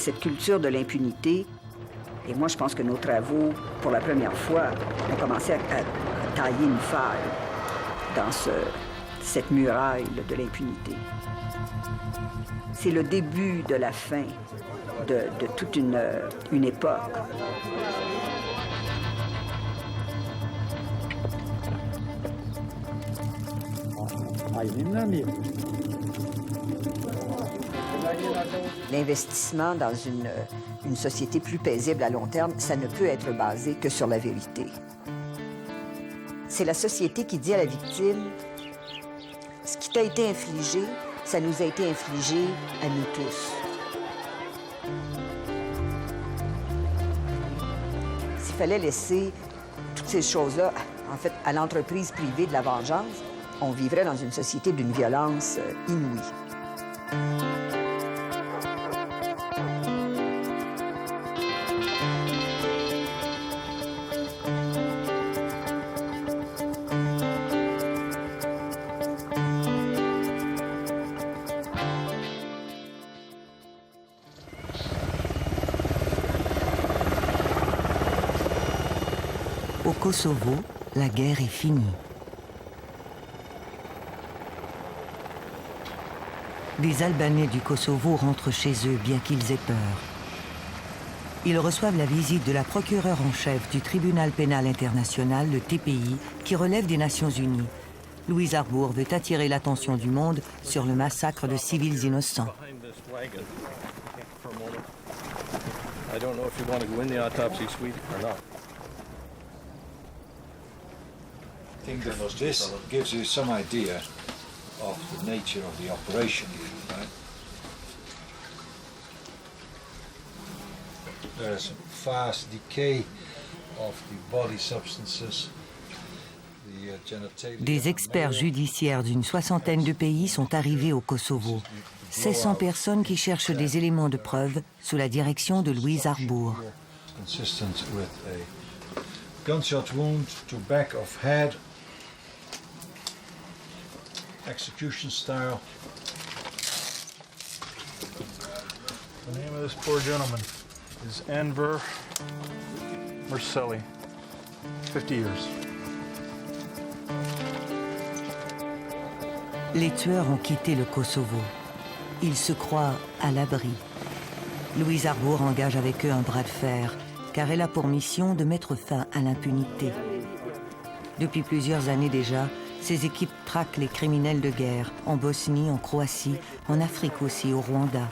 cette culture de l'impunité. Et moi, je pense que nos travaux, pour la première fois, ont commencé à tailler une faille dans cette muraille de l'impunité. C'est le début de la fin de toute une époque. L'investissement dans une société plus paisible à long terme, ça ne peut être basé que sur la vérité. C'est la société qui dit à la victime, ce qui t'a été infligé, ça nous a été infligé à nous tous. S'il fallait laisser toutes ces choses-là, en fait, à l'entreprise privée de la vengeance, on vivrait dans une société d'une violence inouïe. Au Kosovo, la guerre est finie. Des Albanais du Kosovo rentrent chez eux, bien qu'ils aient peur. Ils reçoivent la visite de la procureure en chef du Tribunal pénal international, le TPI, qui relève des Nations Unies. Louise Arbour veut attirer l'attention du monde sur le massacre de civils innocents. I think this gives you some idea of the nature of the operation, right? There's fast decay of the body substances. Des experts judiciaires d'une soixantaine de pays sont arrivés au Kosovo. 1600 personnes qui cherchent des éléments de preuve sous la direction de Louise Arbour. Consistent with a gunshot wound to back of head. Execution style. The name of this poor gentleman is Enver Marcelli, 50 years. Les tueurs ont quitté le Kosovo. Ils se croient à l'abri. Louise Arbour engage avec eux un bras de fer, car elle a pour mission de mettre fin à l'impunité. Depuis plusieurs années déjà, ces équipes traquent les criminels de guerre, en Bosnie, en Croatie, en Afrique aussi, au Rwanda.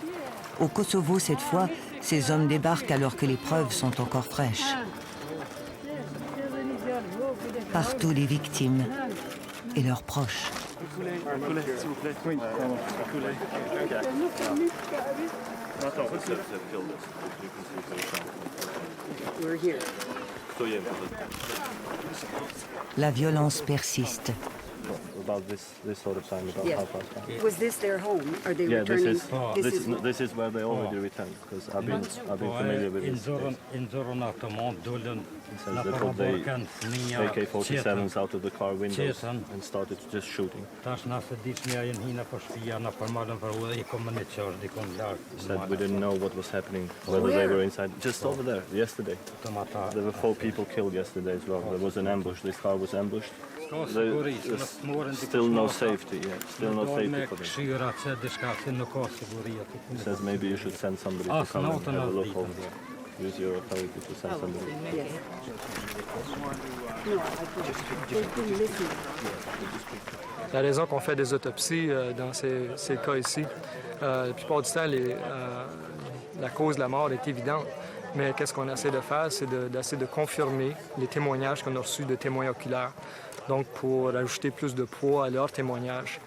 Au Kosovo, cette fois, ces hommes débarquent alors que les preuves sont encore fraîches. Partout les victimes et leurs proches. La violence persiste. About this sort of time, about half past time. Was this their home? Are they returning? This This is where they already returned, because I've been familiar with this. It says they put the AK-47s out of the car windows and started just shooting. Said we didn't know what was happening, whether they were inside. Just over there, yesterday. There were 4 people killed yesterday as well. There was an ambush. This car was ambushed. There's still no safety, still no safety for them. He says maybe you should send somebody to come and have a look over there. Use your authority to send somebody. La raison qu'on fait des autopsies dans ces cas ici, la plupart du temps, la cause de la mort est évidente. Mais qu'est-ce qu'on essaie de faire, c'est d'essayer de confirmer les témoignages qu'on a reçus de témoins oculaires. Donc, pour ajouter plus de poids à leurs témoignages.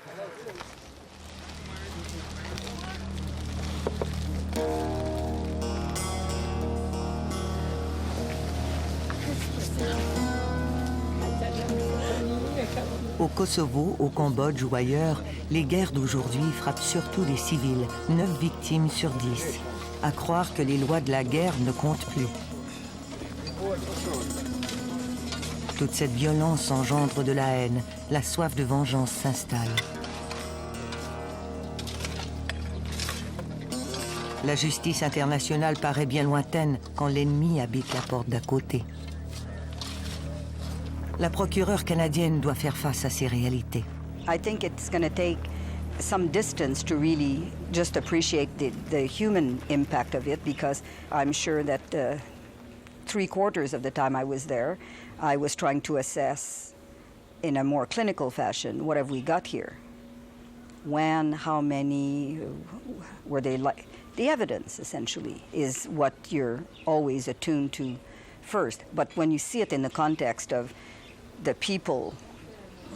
Au Kosovo, au Cambodge ou ailleurs, les guerres d'aujourd'hui frappent surtout les civils, 9 victimes sur 10. À croire que les lois de la guerre ne comptent plus. Toute cette violence engendre de la haine, la soif de vengeance s'installe. La justice internationale paraît bien lointaine quand l'ennemi habite la porte d'à côté. La procureure canadienne doit faire face à ces réalités. I think it's going to take some distance to really just appreciate the human impact of it, because I'm sure that 3/4 of the time I was there, I was trying to assess in a more clinical fashion, what have we got here? When, how many, were they like? The evidence, essentially, is what you're always attuned to first. But when you see it in the context of the people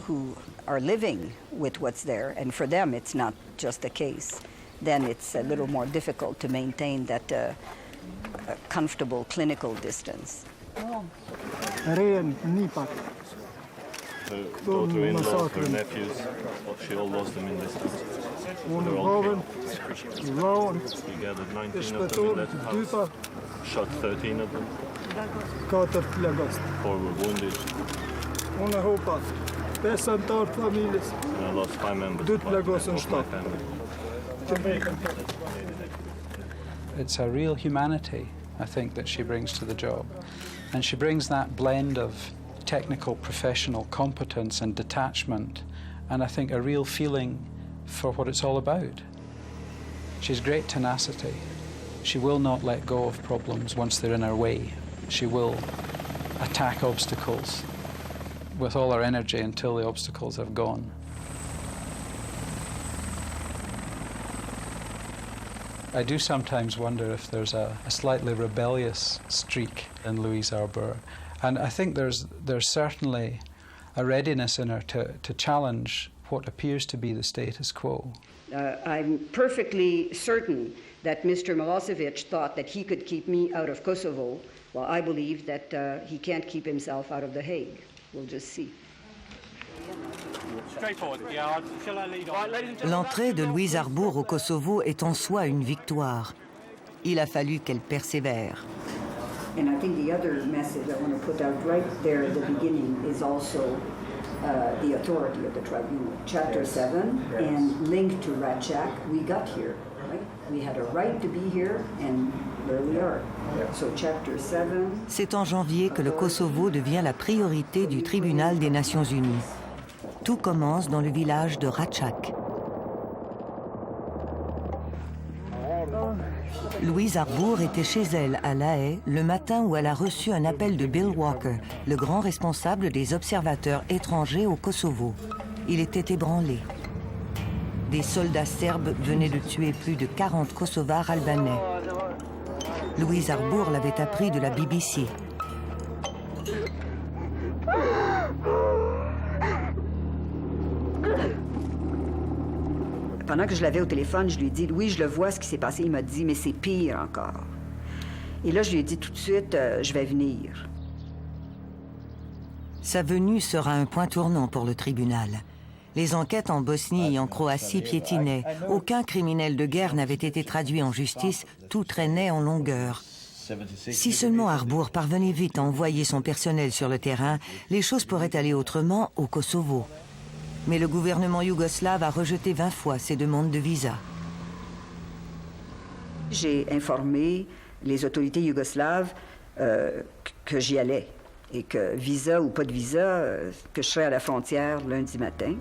who are living with what's there, and for them it's not just a case, then it's a little more difficult to maintain that comfortable clinical distance. Her daughter-in-law, her nephews, she all lost them in distance. They're all killed. He gathered 19 of them in that house, shot 13 of them. 4 were wounded. And I lost 5 members of my family. It's a real humanity, I think, that she brings to the job. And she brings that blend of technical, professional competence and detachment, and I think a real feeling for what it's all about. She's great tenacity. She will not let go of problems once they're in her way. She will attack obstacles with all her energy until the obstacles have gone. I do sometimes wonder if there's a slightly rebellious streak in Louise Arbour. And I think there's certainly a readiness in her to challenge what appears to be the status quo. I'm perfectly certain that Mr. Milosevic thought that he could keep me out of Kosovo. Well, I believe that he can't keep himself out of The Hague. We'll just see. L'entrée de Louise Arbour au Kosovo est en soi une victoire. Il a fallu qu'elle persévère. And I think the other message I want to put out right there at the beginning is also the authority of the tribunal. Chapter 7, and linked to Ratchak, we got here, right? We had a right to be here, and there we are. So chapter 7... C'est en janvier que le Kosovo devient la priorité du Tribunal des Nations Unies. Tout commence dans le village de Ratchak. Louise Arbour était chez elle à La Haye le matin où elle a reçu un appel de Bill Walker, le grand responsable des observateurs étrangers au Kosovo. Il était ébranlé. Des soldats serbes venaient de tuer plus de 40 Kosovars albanais. Louise Arbour l'avait appris de la BBC. Pendant que je l'avais au téléphone, je lui ai dit « Oui, je le vois, ce qui s'est passé. » Il m'a dit « Mais c'est pire encore. » Et là, je lui ai dit tout de suite « Je vais venir. » Sa venue sera un point tournant pour le tribunal. Les enquêtes en Bosnie et en Croatie piétinaient. Aucun criminel de guerre n'avait été traduit en justice. Tout traînait en longueur. Si seulement Arbour parvenait vite à envoyer son personnel sur le terrain, les choses pourraient aller autrement au Kosovo. Mais le gouvernement yougoslave a rejeté 20 fois ses demandes de visa. J'ai informé les autorités yougoslaves que j'y allais et que visa ou pas de visa, que je serais à la frontière lundi matin.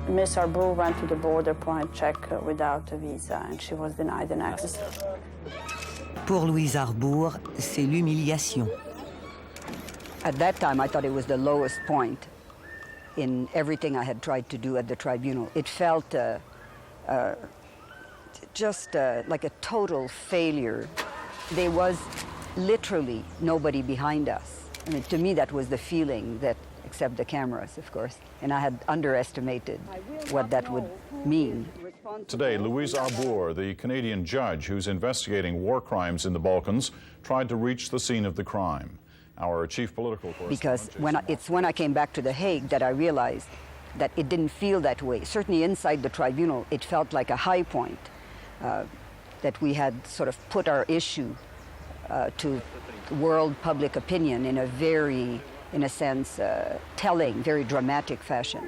Ms. Arbour went to the border point check without a visa and she was denied an access. Pour Louise Arbour, c'est l'humiliation. At that time, I thought it was the lowest point in everything I had tried to do at the tribunal. It felt just like a total failure. There was literally nobody behind us. I mean, to me, that was the feeling that, except the cameras, of course, and I had underestimated what that would mean. Today, Louise Arbour, the Canadian judge who's investigating war crimes in the Balkans, tried to reach the scene of the crime. Our chief political correspondent... Because it's when I came back to The Hague that I realized that it didn't feel that way. Certainly inside the tribunal, it felt like a high point, that we had sort of put our issue to world public opinion in a very, in a sense, telling, very dramatic fashion.